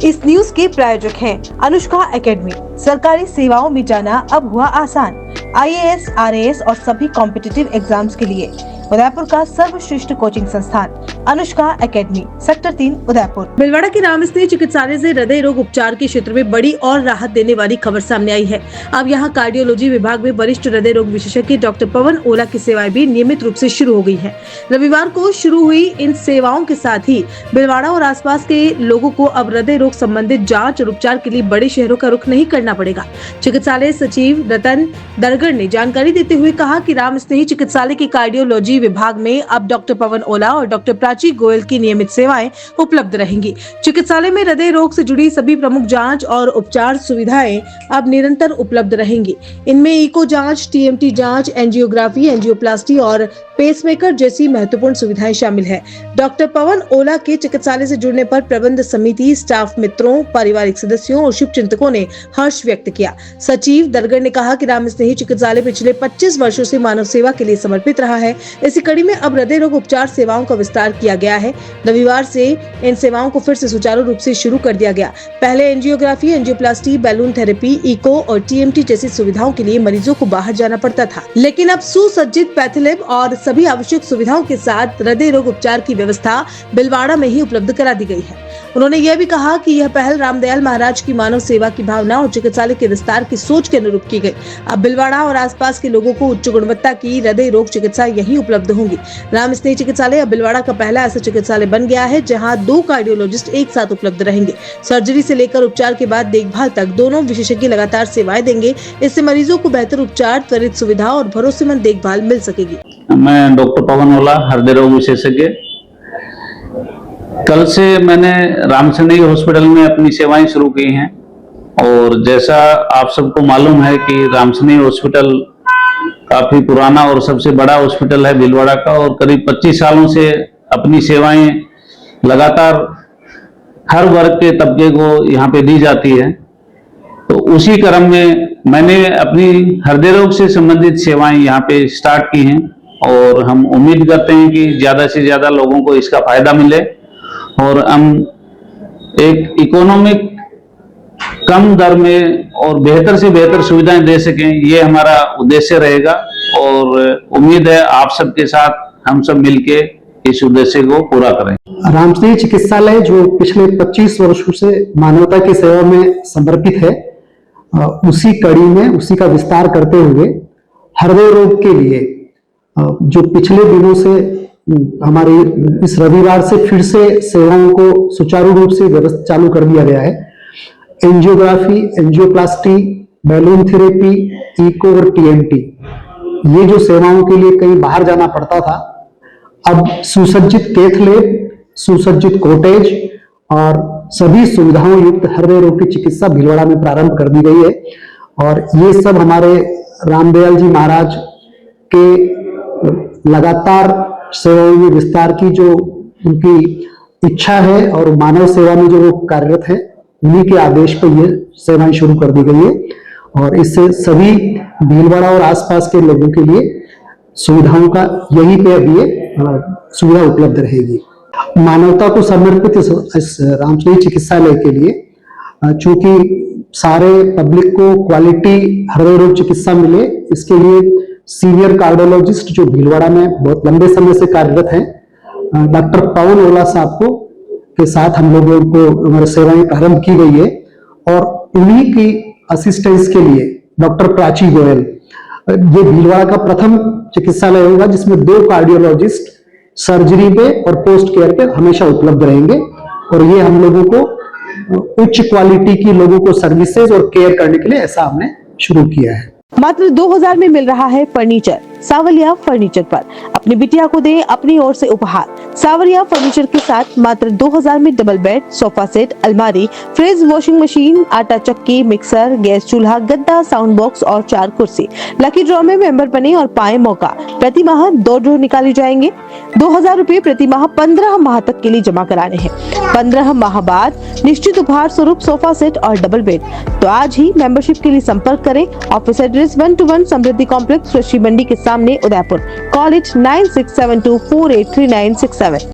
इस न्यूज के प्रायोजक हैं अनुष्का एकेडमी। सरकारी सेवाओं में जाना अब हुआ आसान। IAS, RAS और सभी कॉम्पिटिटिव एग्जाम्स के लिए उदयपुर का सर्वश्रेष्ठ कोचिंग संस्थान अनुष्का एकेडमी, सेक्टर 3 उदयपुर। भिलवाड़ा के रामस्नेही चिकित्सालय से हृदय रोग उपचार के क्षेत्र में बड़ी और राहत देने वाली खबर सामने आई है। अब यहां कार्डियोलॉजी विभाग में वरिष्ठ हृदय रोग विशेषज्ञ डॉक्टर पवन ओला की सेवाएं भी नियमित रूप से शुरू हो गई है। रविवार को शुरू हुई इन सेवाओं के साथ ही भिलवाड़ा और आसपास के लोगों को अब हृदय रोग संबंधित जाँच और उपचार के लिए बड़े शहरों का रुख नहीं करना पड़ेगा। चिकित्सालय सचिव रतन दरगढ़ ने जानकारी देते हुए कहा कि रामस्नेही चिकित्सालय की कार्डियोलॉजी विभाग में अब डॉक्टर पवन ओला और डॉक्टर प्राची गोयल की नियमित सेवाएं उपलब्ध रहेंगी। चिकित्सालय में हृदय रोग से जुड़ी सभी प्रमुख जांच और उपचार सुविधाएं अब निरंतर उपलब्ध रहेंगी। इनमें इको जांच, TMT जांच, एंजियोग्राफी, एंजियोप्लास्टी और पेसमेकर जैसी महत्वपूर्ण सुविधाएं शामिल है। डॉक्टर पवन ओला के चिकित्सालय से जुड़ने पर प्रबंध समिति, स्टाफ मित्रों, पारिवारिक सदस्यों और शुभचिंतकों ने हर्ष व्यक्त किया। सचिव दरगढ़ ने कहा कि रामस्नेही चिकित्सालय पिछले 25 वर्षों से मानव सेवा के लिए समर्पित रहा है। इसी कड़ी में अब हृदय रोग उपचार सेवाओं का विस्तार किया गया है। रविवार से इन सेवाओं को फिर से सुचारू रूप से शुरू कर दिया गया। पहले angiography, angioplasty, balloon therapy, echo और TMT जैसी सुविधाओं के लिए मरीजों को बाहर जाना पड़ता था, लेकिन अब सुसज्जित पैथलैब और सभी आवश्यक सुविधाओं के साथ हृदय रोग उपचार की व्यवस्था भिलवाड़ा में ही उपलब्ध करा दी गई है। उन्होंने यह भी कहा कि यह पहल रामदयाल महाराज की मानव सेवा की भावना और चिकित्सालय के विस्तार की सोच के अनुरूप की गई। अब भिलवाड़ा और आसपास के लोगों को उच्च गुणवत्ता की हृदय रोग चिकित्सा यहीं उपलब्ध होंगी। रामस्नेही चिकित्सालय अब भिलवाड़ा का पहला ऐसा चिकित्सालय बन गया है जहां 2 कार्डियोलॉजिस्ट एक साथ उपलब्ध रहेंगे। सर्जरी से लेकर उपचार के बाद देखभाल तक दोनों विशेषज्ञ लगातार सेवाएं देंगे। इससे मरीजों को बेहतर उपचार, त्वरित सुविधा और भरोसेमंद देखभाल मिल सकेगी। मैं डॉक्टर पवन ओला, हृदय रोग विशेषज्ञ। कल से मैंने रामस्नेही हॉस्पिटल में अपनी सेवाएं शुरू की हैं और जैसा आप सबको मालूम है कि रामस्नेही हॉस्पिटल काफी पुराना और सबसे बड़ा हॉस्पिटल है भिलवाड़ा का और करीब 25 सालों से अपनी सेवाएं लगातार हर वर्ग के तबके को यहाँ पे दी जाती है। तो उसी क्रम में मैंने अपनी हृदय रोग से संबंधित सेवाएं यहाँ पे स्टार्ट की हैं और हम उम्मीद करते हैं कि ज्यादा से ज्यादा लोगों को इसका फायदा मिले और हम एक इकोनॉमिक कम दर में और बेहतर से बेहतर सुविधाएं दे सकें, ये हमारा उद्देश्य रहेगा और उम्मीद है आप सबके साथ हम सब मिलके इस उद्देश्य को पूरा करें। रामस्नेही चिकित्सालय जो पिछले 25 वर्षों से मानवता की सेवा में समर्पित है, उसी कड़ी में उसी का विस्तार करते हुए हृदय रोग के लिए जो पिछले दिनों से हमारे इस रविवार से फिर से सेवाओं को सुचारू रूप से व्यवस्था चालू कर दिया गया है। Angiography, angioplasty, balloon therapy, echo और TMT, ये जो सेवाओं के लिए कहीं बाहर जाना पड़ता था, अब सुसज्जित कैथलैब, सुसज्जित कॉटेज और सभी सुविधाओं युक्त हृदय रोग की चिकित्सा भिलवाड़ा में प्रारंभ कर दी गई है और ये सब हमारे रामदयाल जी महाराज के लगातार सेवाओं में विस्तार की जो उनकी इच्छा है और मानव सेवा में जो वो कार्यरत है, उन्हीं के आदेश पर ये सेवाएं शुरू कर दी गई है और इससे सभी भीलवाड़ा और आसपास के लोगों के लिए सुविधाओं का यहीं पे अभी सुविधा उपलब्ध रहेगी। मानवता को समर्पित इस रामस्नेही चिकित्सालय के लिए चूंकि सारे पब्लिक को क्वालिटी हृदय रोग चिकित्सा मिले, इसके लिए सीनियर कार्डियोलॉजिस्ट जो भीलवाड़ा में बहुत लंबे समय से कार्यरत हैं, डॉक्टर पवन ओला साहब को के साथ हम लोगों को हमारी सेवाएं प्रारंभ की गई है और उन्हीं की असिस्टेंस के लिए डॉक्टर प्राची गोयल, ये भीलवाड़ा का प्रथम चिकित्सालय होगा जिसमें 2 कार्डियोलॉजिस्ट सर्जरी पे और पोस्ट केयर पे हमेशा उपलब्ध रहेंगे और ये हम लोगों को उच्च क्वालिटी की लोगों को सर्विसेज और केयर करने के लिए ऐसा हमने शुरू किया है। मात्र 2000 में मिल रहा है फर्नीचर। सावरिया फर्नीचर पर अपनी बिटिया को दे अपनी ओर से उपहार। सावरिया फर्नीचर के साथ मात्र 2000 में डबल बेड, सोफा सेट, अलमारी, फ्रिज, वॉशिंग मशीन, आटा चक्की, मिक्सर, गैस चूल्हा, गद्दा, साउंड बॉक्स और 4 कुर्सी। लकी ड्रॉ में मेंबर बने और पाए मौका। प्रति माह 2 ड्रॉ निकाले जाएंगे। 2000 रुपए प्रति माह 15 माह तक के लिए जमा कराने हैं। 15 माह बाद निश्चित उपहार स्वरूप सोफा सेट और डबल बेड। तो आज ही मेंबरशिप के लिए संपर्क करें। ऑफिस एड्रेस 1-1 समृद्धि कॉम्प्लेक्स, कृषि मंडी के सामने, उदयपुर। Call it 9672483967।